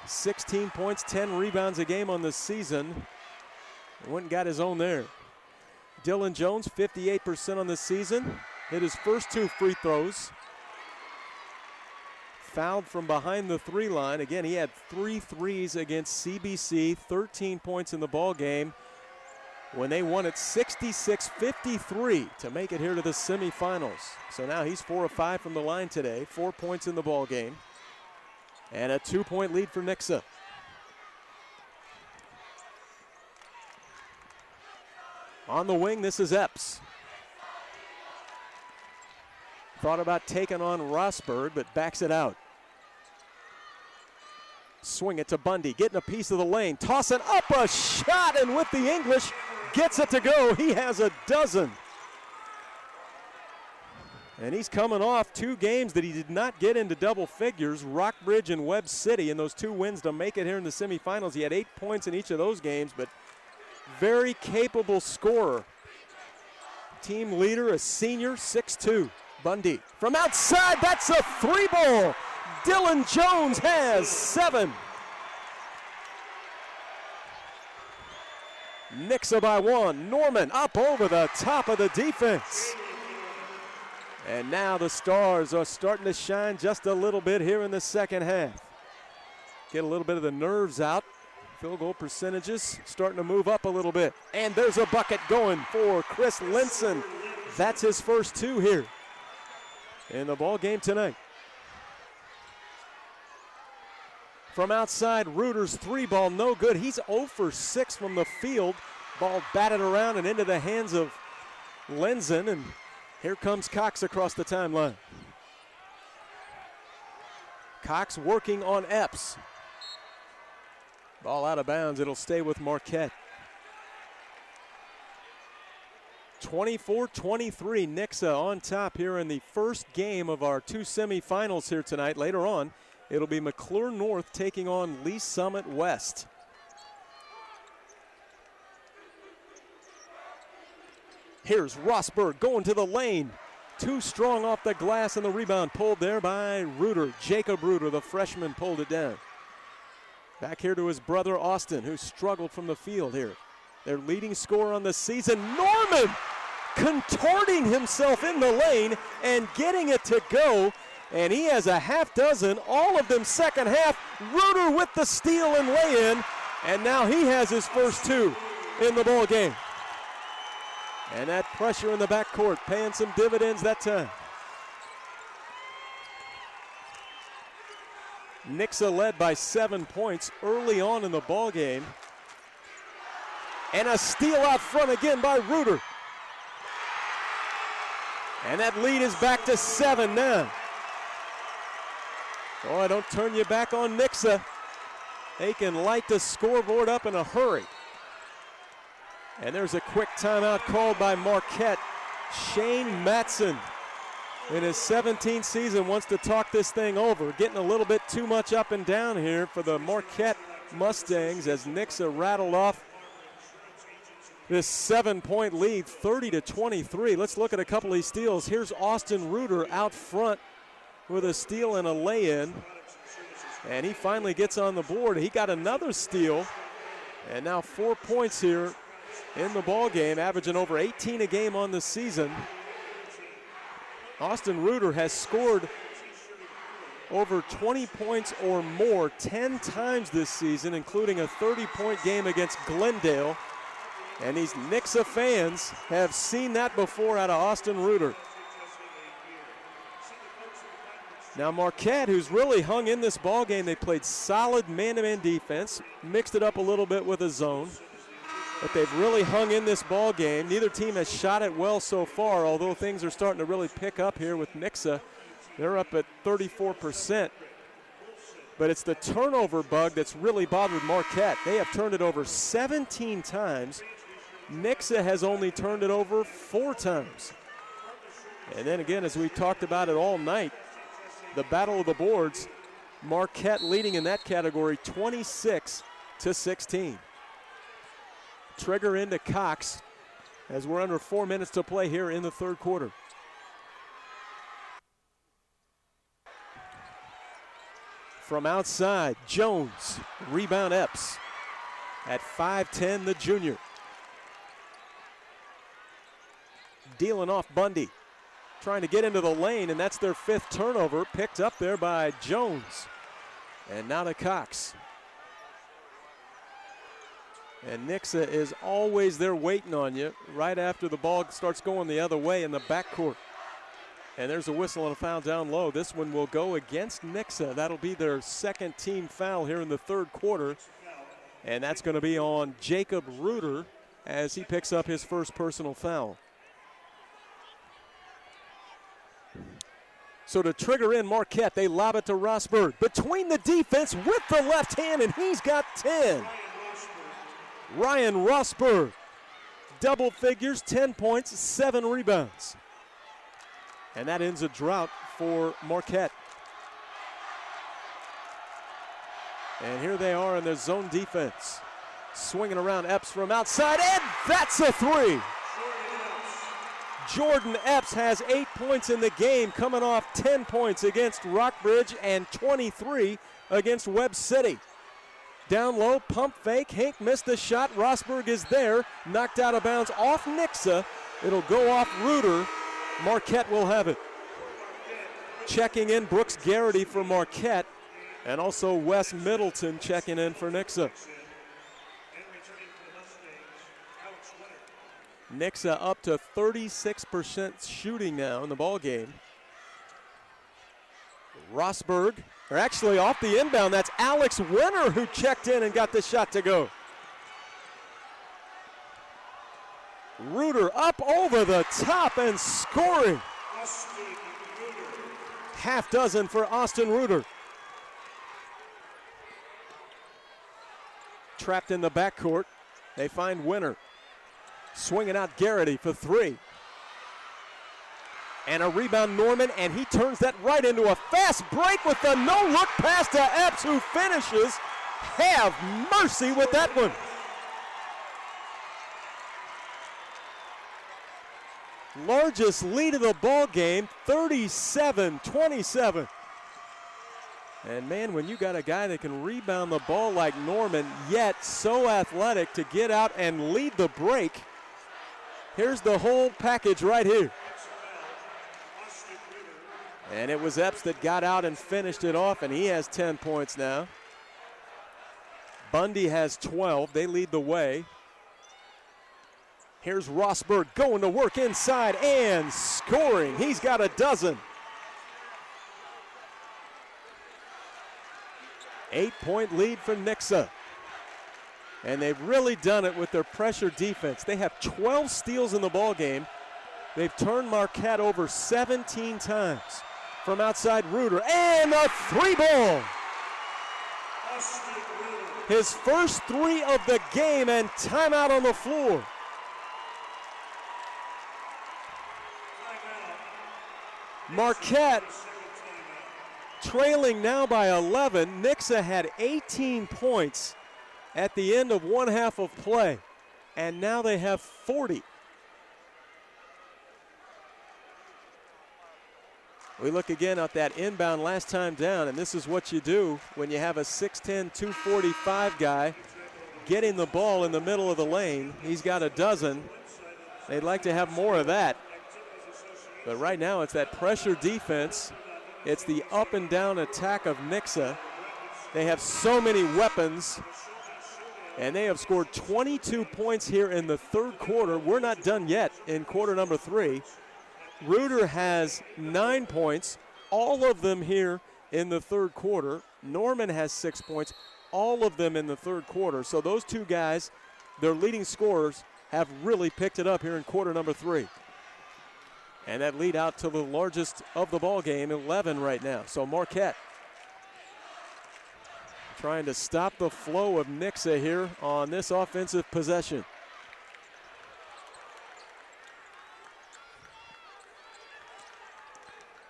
16 points, 10 rebounds a game on the season. Went and got his own there. Dylan Jones, 58% on the season. Hit his first 2 free throws. Fouled from behind the 3 line. Again, he had 3 threes against CBC, 13 points in the ball game when they won it 66-53 to make it here to the semifinals. So now he's 4 of 5 from the line today, 4 points in the ball game, and a 2-point lead for Nixa. On the wing, this is Epps. Thought about taking on Rosberg, but backs it out. Swing it to Bundy, getting a piece of the lane, tossing up a shot, and with the English, gets it to go. He has a dozen. And he's coming off 2 games that he did not get into double figures, Rockbridge and Webb City, and those 2 wins to make it here in the semifinals. He had 8 points in each of those games, but very capable scorer. Team leader, a senior, 6'2". Bundy from outside, that's a 3-ball. Dylan Jones has 7. Nixa by 1. Norman up over the top of the defense. And now the Stars are starting to shine just a little bit here in the second half. Get a little bit of the nerves out. Field goal percentages starting to move up a little bit. And there's a bucket going for Chris Linson. That's his first 2 here in the ball game tonight. From outside, Ruder's 3-ball, no good. He's 0 for 6 from the field. Ball batted around and into the hands of Lenzen, and here comes Cox across the timeline. Cox working on Epps. Ball out of bounds, it'll stay with Marquette. 24-23, Nixa on top here in the first game of our 2 semifinals here tonight. Later on, It'll be McClure North taking on Lee Summit West. Here's Rosberg going to the lane. Too strong off the glass, and the rebound pulled there by Reuter. Jacob Reuter, the freshman, pulled it down. Back here to his brother Austin, who struggled from the field here. Their leading scorer on the season, Norman, contorting himself in the lane and getting it to go. And he has a half dozen, all of them second half. Reuter with the steal and lay-in, and now he has his first two in the ball game. And that pressure in the backcourt paying some dividends that time. Nixa led by 7 points early on in the ball game. And a steal out front again by Reuter. And that lead is back to 7 now. Boy, don't turn your back on Nixa. They can light the scoreboard up in a hurry. And there's a quick timeout called by Marquette. Shane Matson, in his 17th season, wants to talk this thing over. Getting a little bit too much up and down here for the Marquette Mustangs as Nixa rattled off this 7-point lead, 30-23. Let's look at a couple of these steals. Here's Austin Reuter out front with a steal and a lay-in. And he finally gets on the board. He got another steal. And now 4 points here in the ball game, averaging over 18 a game on the season. Austin Reuter has scored over 20 points or more 10 times this season, including a 30-point game against Glendale. And these Nixa fans have seen that before out of Austin Reuter. Now Marquette, who's really hung in this ball game, they played solid man-to-man defense, mixed it up a little bit with a zone. But they've really hung in this ball game. Neither team has shot it well so far, although things are starting to really pick up here with Nixa. They're up at 34%. But it's the turnover bug that's really bothered Marquette. They have turned it over 17 times. Nixa has only turned it over 4 times. And then again, as we talked about it all night, the battle of the boards, Marquette leading in that category 26-16. Trigger into Cox as we're under 4 minutes to play here in the third quarter. From outside, Jones, rebound Epps. At 5'10", the junior. Dealing off Bundy. Trying to get into the lane, and that's their 5th turnover, picked up there by Jones. And now to Cox. And Nixa is always there waiting on you right after the ball starts going the other way in the backcourt. And there's a whistle and a foul down low. This one will go against Nixa. That'll be their second team foul here in the third quarter. And that's going to be on Jacob Reuter as he picks up his first personal foul. So to trigger in Marquette, they lob it to Rosberg. Between the defense with the left hand, and he's got 10. Ryan Rosberg, double figures, 10 points, 7 rebounds. And that ends a drought for Marquette. And here they are in their zone defense. Swinging around Epps from outside, and that's a 3. Jordan Epps has 8 points in the game, coming off 10 points against Rockbridge and 23 against Webb City. Down low, pump fake. Hank missed the shot. Rosberg is there. Knocked out of bounds off Nixa. It'll go off Reuter. Marquette will have it. Checking in, Brooks Garrity for Marquette. And also Wes Middleton checking in for Nixa. Nixa up to 36% shooting now in the ball game. Rosberg, or actually off the inbound, that's Alex Winter who checked in and got the shot to go. Reuter up over the top and scoring. Half dozen for Austin Reuter. Trapped in the backcourt, they find Winter. Swinging out Garrity for 3. And a rebound, Norman, and he turns that right into a fast break with a no-look pass to Epps, who finishes. Have mercy with that one. Largest lead of the ball game, 37-27. And man, when you got a guy that can rebound the ball like Norman, yet so athletic to get out and lead the break, here's the whole package right here. And it was Epps that got out and finished it off, and he has 10 points now. Bundy has 12. They lead the way. Here's Rosberg going to work inside and scoring. He's got a dozen. 8-point lead for Nixa. And they've really done it with their pressure defense. They have 12 steals in the ball game. They've turned Marquette over 17 times. From outside, Reuter, and a three ball. His first three of the game, and timeout on the floor. Marquette trailing now by 11. Nixa had 18 points at the end of one half of play, and now they have 40. We look again at that inbound last time down, and this is what you do when you have a 6'10", 245 guy getting the ball in the middle of the lane. He's got a dozen. They'd like to have more of that. But right now it's that pressure defense. It's the up and down attack of Nixa. They have so many weapons, and they have scored 22 points here in the third quarter. We're not done yet in quarter number 3. Reuter has 9 points, all of them here in the third quarter. Norman has 6 points, all of them in the third quarter. So those two guys, their leading scorers, have really picked it up here in quarter number 3. And that lead out to the largest of the ball game, 11 right now. So Marquette trying to stop the flow of Nixa here on this offensive possession.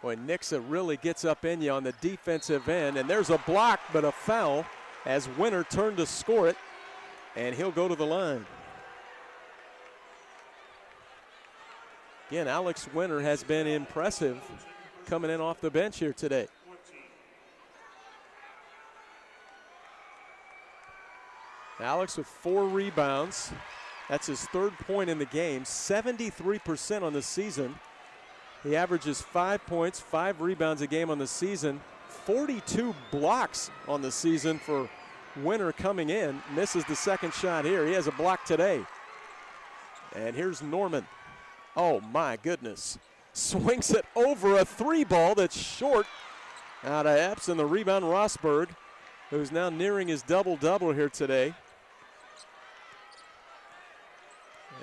Boy, Nixa really gets up in you on the defensive end, and there's a block, but a foul as Winter turned to score it, and he'll go to the line. Again, Alex Winter has been impressive coming in off the bench here today. Alex with 4 rebounds. That's his third point in the game, 73% on the season. He averages 5 points, 5 rebounds a game on the season, 42 blocks on the season for Winter coming in. Misses the second shot here. He has a block today. And here's Norman. Oh my goodness. Swings it over a 3 ball that's short out of Epps, and the rebound Rosberg, who's now nearing his double-double here today.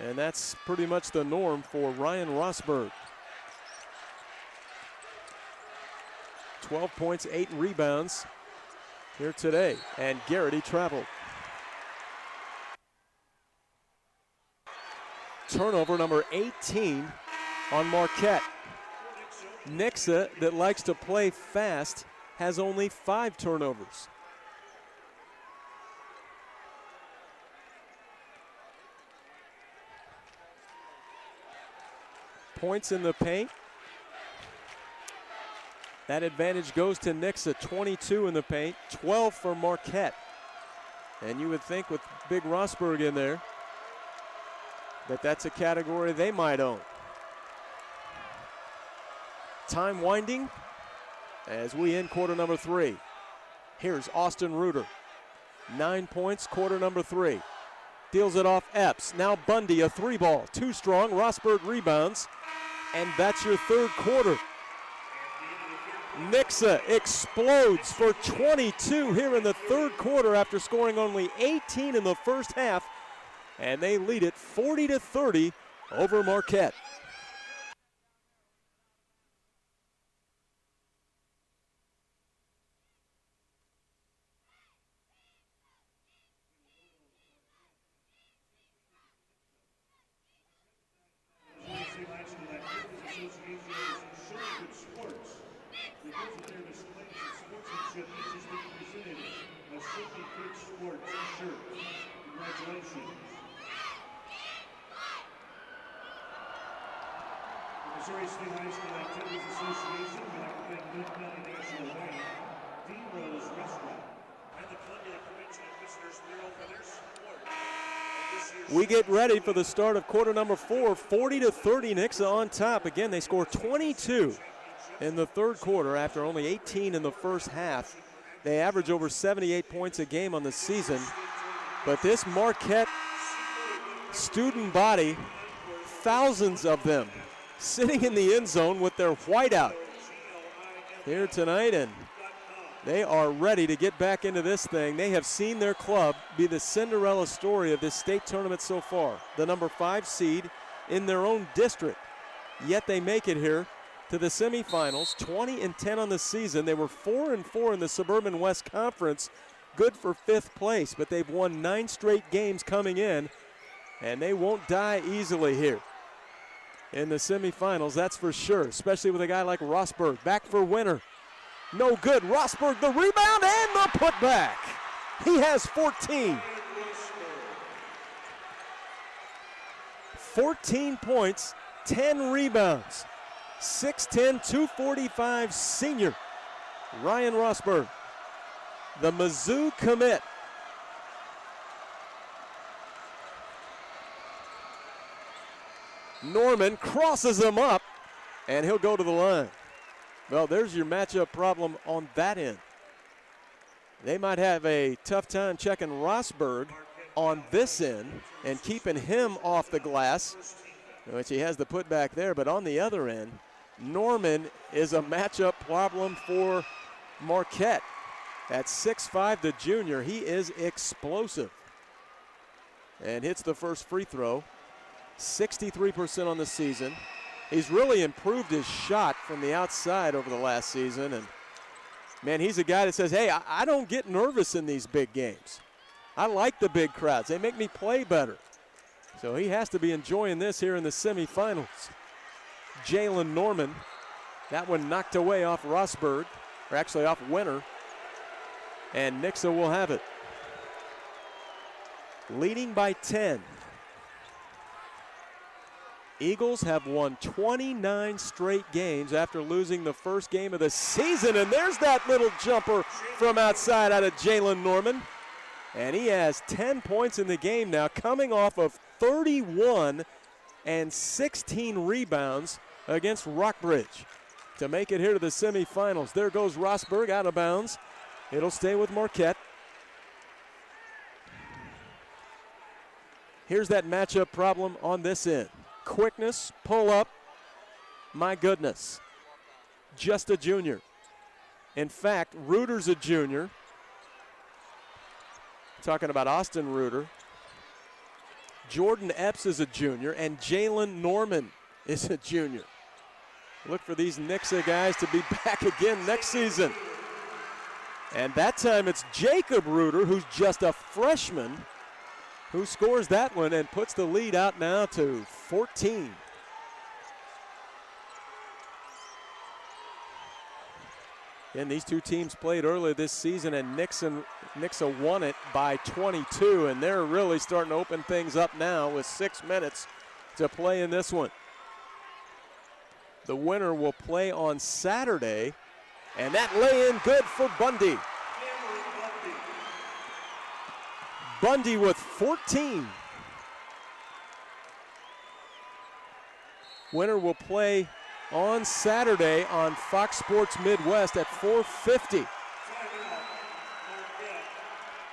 And that's pretty much the norm for Ryan Rosberg. 12 points, 8 rebounds here today. And Garrity traveled. Turnover number 18 on Marquette. Nixa, that likes to play fast, has only 5 turnovers. Points in the paint. That advantage goes to Nixa, 22 in the paint, 12 for Marquette. And you would think with Big Rosberg in there that that's a category they might own. Time winding as we end quarter number 3. Here's Austin Reuter. 9 points, quarter number 3. Deals it off Epps. Now Bundy, a 3 ball. Too strong. Rosberg rebounds. And that's your third quarter. Nixa explodes for 22 here in the third quarter after scoring only 18 in the first half. And they lead it 40-30 over Marquette. Missouri State High School Activities Association would like to thank Good County National Bank, D-Rose Restaurant, and the Columbia Convention and Visitors Bureau for their support of this year's. We get ready for the start of quarter number 4. 40-30, Nixa on top. Again, they score 22 in the third quarter after only 18 in the first half. They average over 78 points a game on the season. But this Marquette student body, thousands of them, sitting in the end zone with their whiteout here tonight, and they are ready to get back into this thing. They have seen their club be the Cinderella story of this state tournament so far, the number 5 seed in their own district. Yet they make it here to the semifinals, 20-10 on the season. They were 4-4 in the Suburban West Conference, good for 5th place, but they've won 9 straight games coming in, and they won't die easily here in the semifinals, that's for sure, especially with a guy like Rosberg. Back for Winter. No good. Rosberg, the rebound and the putback. He has 14. 14 points, 10 rebounds. 6'10", 245 senior Ryan Rosberg, the Mizzou commit. Norman crosses him up, and he'll go to the line. Well, there's your matchup problem on that end. They might have a tough time checking Rosberg on this end and keeping him off the glass, which he has the putback there, but on the other end, Norman is a matchup problem for Marquette. At 6'5", the junior, he is explosive. And hits the first free throw. 63% on the season. He's really improved his shot from the outside over the last season. And, man, he's a guy that says, hey, I don't get nervous in these big games. I like the big crowds. They make me play better. So he has to be enjoying this here in the semifinals. Jalen Norman, that one knocked away off Rosberg, or actually off Winter, and Nixa will have it. Leading by 10. Eagles have won 29 straight games after losing the first game of the season, and there's that little jumper from outside out of Jalen Norman. And he has 10 points in the game now, coming off of 31 and 16 rebounds against Rockbridge to make it here to the semifinals. There goes Rosberg out of bounds. It'll stay with Marquette. Here's that matchup problem on this end. Quickness, pull up, my goodness. Just a junior. In fact, Reuter's a junior. Talking about Austin Reuter. Jordan Epps is a junior, and Jalen Norman is a junior. Look for these Nixa guys to be back again next season. And that time it's Jacob Reuter, who's just a freshman, who scores that one and puts the lead out now to 14. And these two teams played earlier this season, and Nixa won it by 22, and they're really starting to open things up now with 6 minutes to play in this one. The winner will play on Saturday, and that lay-in good for Bundy. Bundy with 14. Winner will play on Saturday on Fox Sports Midwest at 4:50.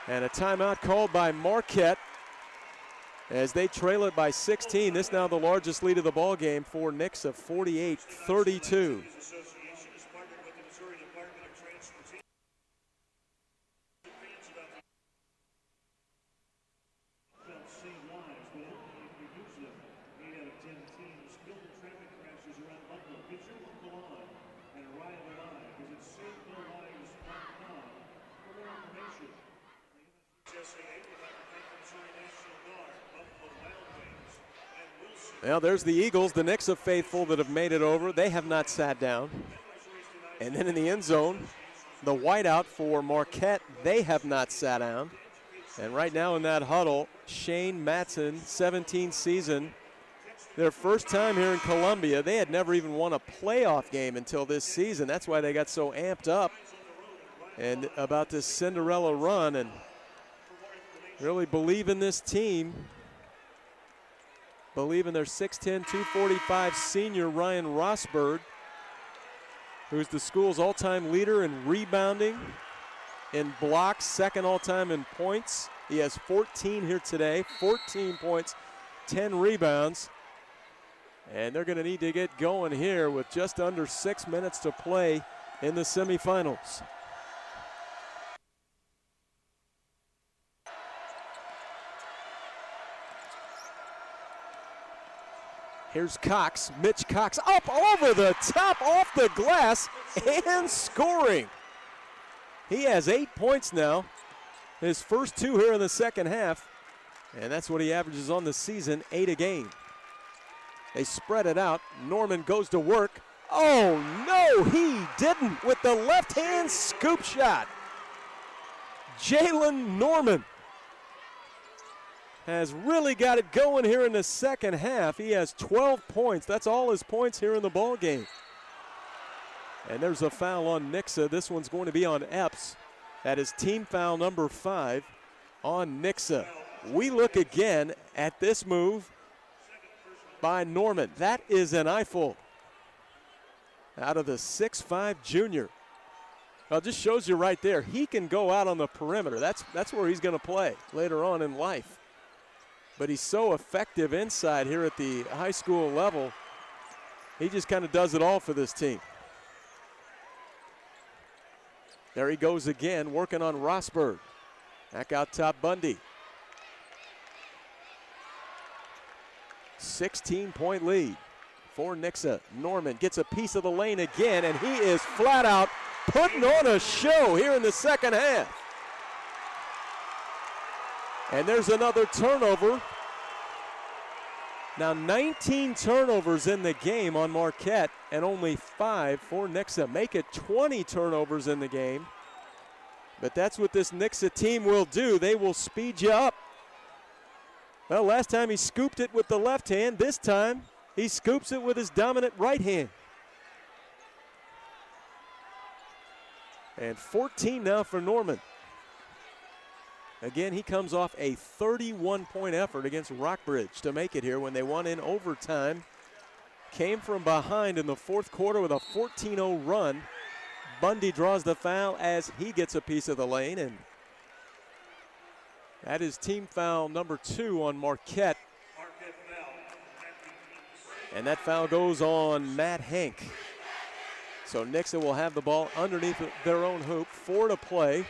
And a timeout called by Marquette as they trail it by 16. This now the largest lead of the ball game for Nixa, 48-32. Well, there's the Eagles, the Nixa faithful that have made it over. They have not sat down. And then in the end zone, the whiteout for Marquette, they have not sat down. And right now in that huddle, Shane Matson, 17th season their first time here in Columbia. They had never even won a playoff game until this season. That's why they got so amped up and about this Cinderella run and really believe in this team. Believe in their 6'10", 245 senior Ryan Rosberg, who's the school's all-time leader in rebounding, in blocks, second all-time in points. He has 14 here today, 14 points, 10 rebounds. And they're going to need to get going here with just under 6 minutes to play in the semifinals. Here's Cox, Mitch Cox up over the top, off the glass, and scoring. He has 8 points now, his first 2 here in the second half, and that's what he averages on the season, 8 a game. They spread it out. Norman goes to work. Oh, no, he didn't with the left-hand scoop shot. Jalen Norman has really got it going here in the second half. He has 12 points. That's all his points here in the ball game. And there's a foul on Nixa. This one's going to be on Epps. That is team foul number 5 on Nixa. We look again at this move by Norman. That is an eyeful out of the 6'5" junior. Well, it just shows you right there, he can go out on the perimeter. That's where he's going to play later on in life. But he's so effective inside here at the high school level. He just kind of does it all for this team. There he goes again, working on Rosberg. Back out top, Bundy. 16-point lead for Nixa. Norman gets a piece of the lane again, and he is flat out putting on a show here in the second half. And there's another turnover. Now 19 turnovers in the game on Marquette and only 5 for Nixa. Make it 20 turnovers in the game. But that's what this Nixa team will do. They will speed you up. Well, last time he scooped it with the left hand. This time he scoops it with his dominant right hand. And 14 now for Norman. Again, he comes off a 31-point effort against Rockbridge to make it here when they won in overtime. Came from behind in the fourth quarter with a 14-0 run. Bundy draws the foul as he gets a piece of the lane, and that is team foul number 2 on Marquette. And that foul goes on Matt Hank. So Nixa will have the ball underneath their own hoop, 4 to play.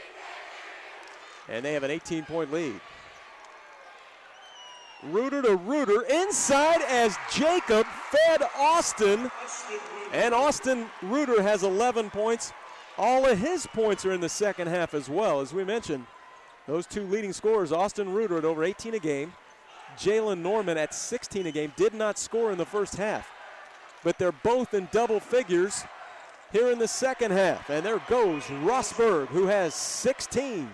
And they have an 18-point lead. Reuter to Reuter, inside as Jacob fed Austin. And Austin Reuter has 11 points. All of his points are in the second half as well. As we mentioned, those 2 leading scorers, Austin Reuter at over 18 a game, Jalen Norman at 16 a game, did not score in the first half. But they're both in double figures here in the second half. And there goes Rosberg, who has 16.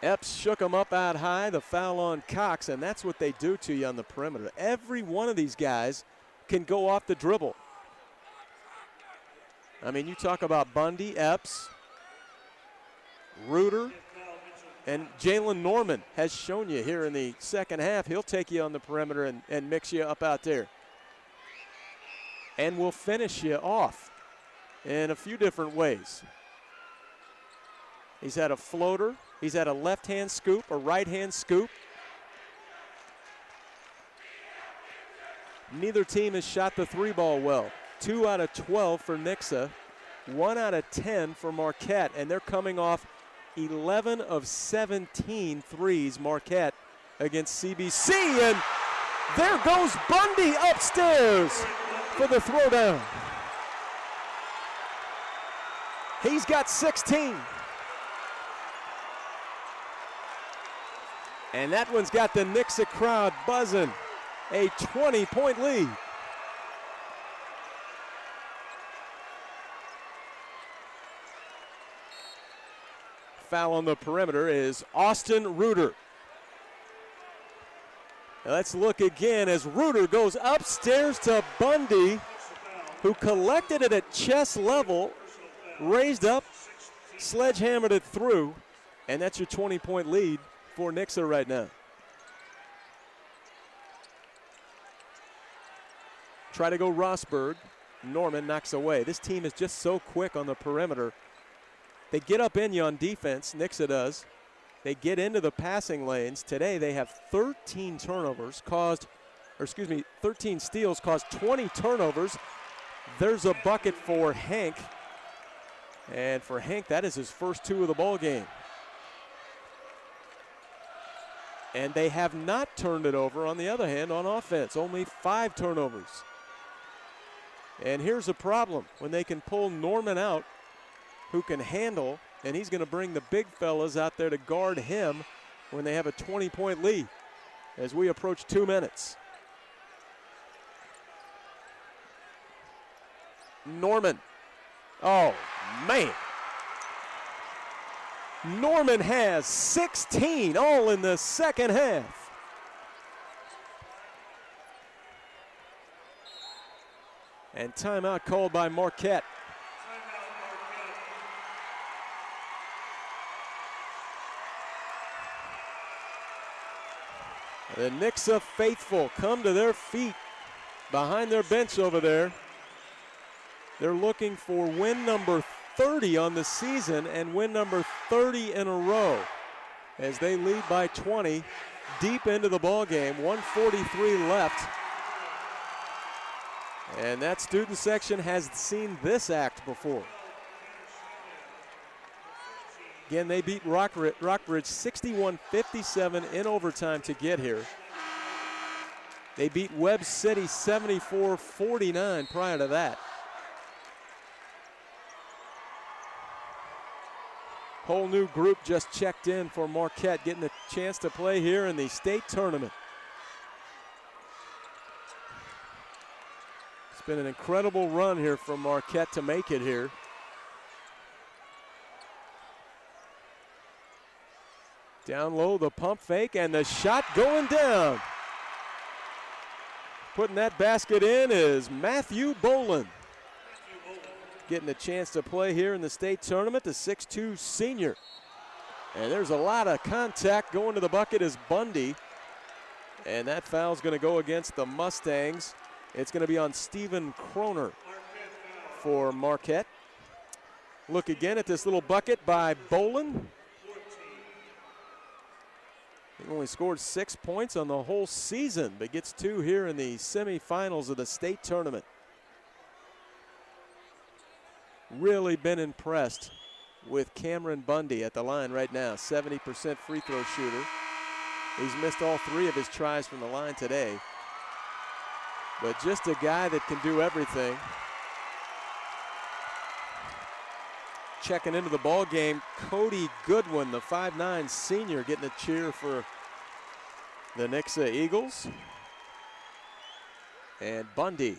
Epps shook him up out high, the foul on Cox, and that's what they do to you on the perimeter. Every one of these guys can go off the dribble. I mean, you talk about Bundy, Epps, Reuter, and Jalen Norman has shown you here in the second half. He'll take you on the perimeter and mix you up out there. And will finish you off in a few different ways. He's had a floater. He's had a left-hand scoop, a right-hand scoop. Neither team has shot the 3-ball well. 2 out of 12 for Nixa, 1 out of 10 for Marquette, and they're coming off 11 of 17 threes, Marquette, against CBC, and there goes Bundy upstairs for the throwdown. He's got 16. And that one's got the Nixa crowd buzzing. A 20-point lead. Foul on the perimeter is Austin Reuter. Let's look again as Reuter goes upstairs to Bundy, who collected it at chest level, raised up, sledgehammered it through, and that's your 20-point lead for Nixa right now. Try to go Rosberg. Norman knocks away. This team is just so quick on the perimeter. They get up in you on defense, Nixa does. They get into the passing lanes. Today they have 13 turnovers caused, 13 steals caused 20 turnovers. There's a bucket for Hank. And for Hank, that is his first 2 of the ball game. And they have not turned it over, on the other hand, on offense. Only 5 turnovers. And here's a problem. When they can pull Norman out, who can handle, and he's going to bring the big fellas out there to guard him when they have a 20-point lead as we approach 2 minutes. Norman. Oh, man. Norman has 16, all in the second half. And timeout called by Marquette. The Nixa faithful come to their feet behind their bench over there. They're looking for win number 30 on the season and win number 30 in a row as they lead by 20 deep into the ball game. 1:43 left. And that student section has seen this act before. Again, they beat Rockbridge 61-57 in overtime to get here. They beat Webb City 74-49 prior to that. Whole new group just checked in for Marquette, getting a chance to play here in the state tournament. It's been an incredible run here for Marquette to make it here. Down low, the pump fake, and the shot going down. Putting that basket in is Matthew Boland. Getting a chance to play here in the state tournament, the 6'2 senior. And there's a lot of contact. Going to the bucket is Bundy. And that foul's going to go against the Mustangs. It's going to be on Stephen Kroner for Marquette. Look again at this little bucket by Boland. He only scored 6 points on the whole season, but gets 2 here in the semifinals of the state tournament. Really been impressed with Cameron Bundy at the line right now. 70% free throw shooter. He's missed all 3 of his tries from the line today. But just a guy that can do everything. Checking into the ball game, Cody Goodwin, the 5'9 senior, getting a cheer for the Nixa Eagles. And Bundy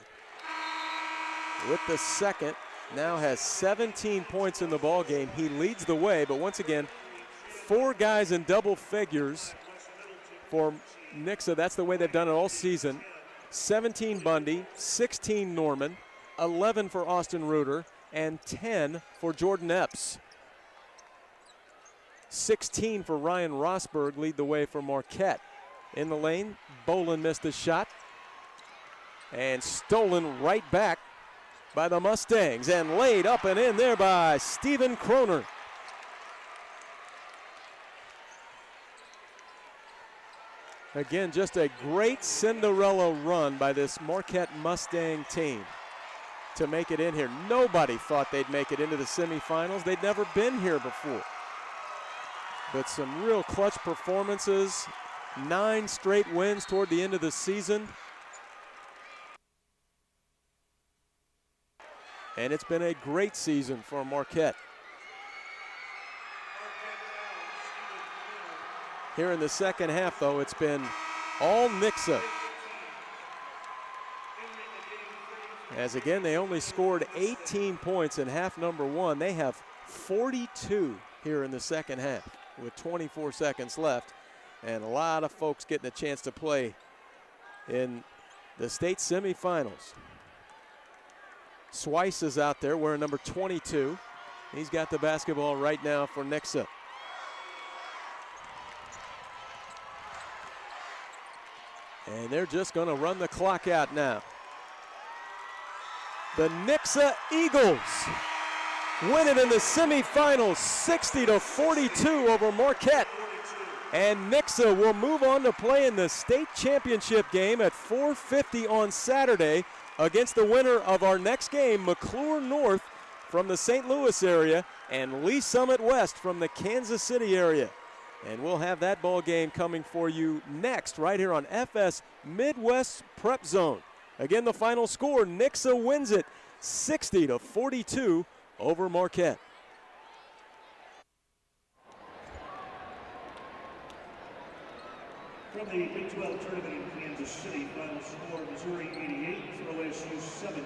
with the second, now has 17 points in the ball game. He leads the way, but once again, 4 guys in double figures for Nixa. That's the way they've done it all season. 17 Bundy, 16 Norman, 11 for Austin Reuter, and 10 for Jordan Epps. 16 for Ryan Rosberg lead the way for Marquette. In the lane, Boland missed a shot. And stolen right back by the Mustangs. And laid up and in there by Stephen Kroner. Again, just a great Cinderella run by this Marquette Mustang team to make it in here. Nobody thought they'd make it into the semifinals. They'd never been here before. But some real clutch performances, 9 straight wins toward the end of the season. And it's been a great season for Marquette. Here in the second half, though, it's been all Nixa. As again, they only scored 18 points in half number 1. They have 42 here in the second half with 24 seconds left. And a lot of folks getting a chance to play in the state semifinals. Swice is out there wearing number 22. He's got the basketball right now for Nixa. And they're just going to run the clock out now. The Nixa Eagles win it in the semifinals, 60-42 over Marquette. And Nixa will move on to play in the state championship game at 4:50 on Saturday against the winner of our next game, McClure North from the St. Louis area and Lee Summit West from the Kansas City area. And we'll have that ball game coming for you next right here on FS Midwest Prep Zone. Again, the final score, Nixa wins it 60-42 over Marquette. From the Big 12 tournament in Kansas City, final score Missouri 88, OSU 70.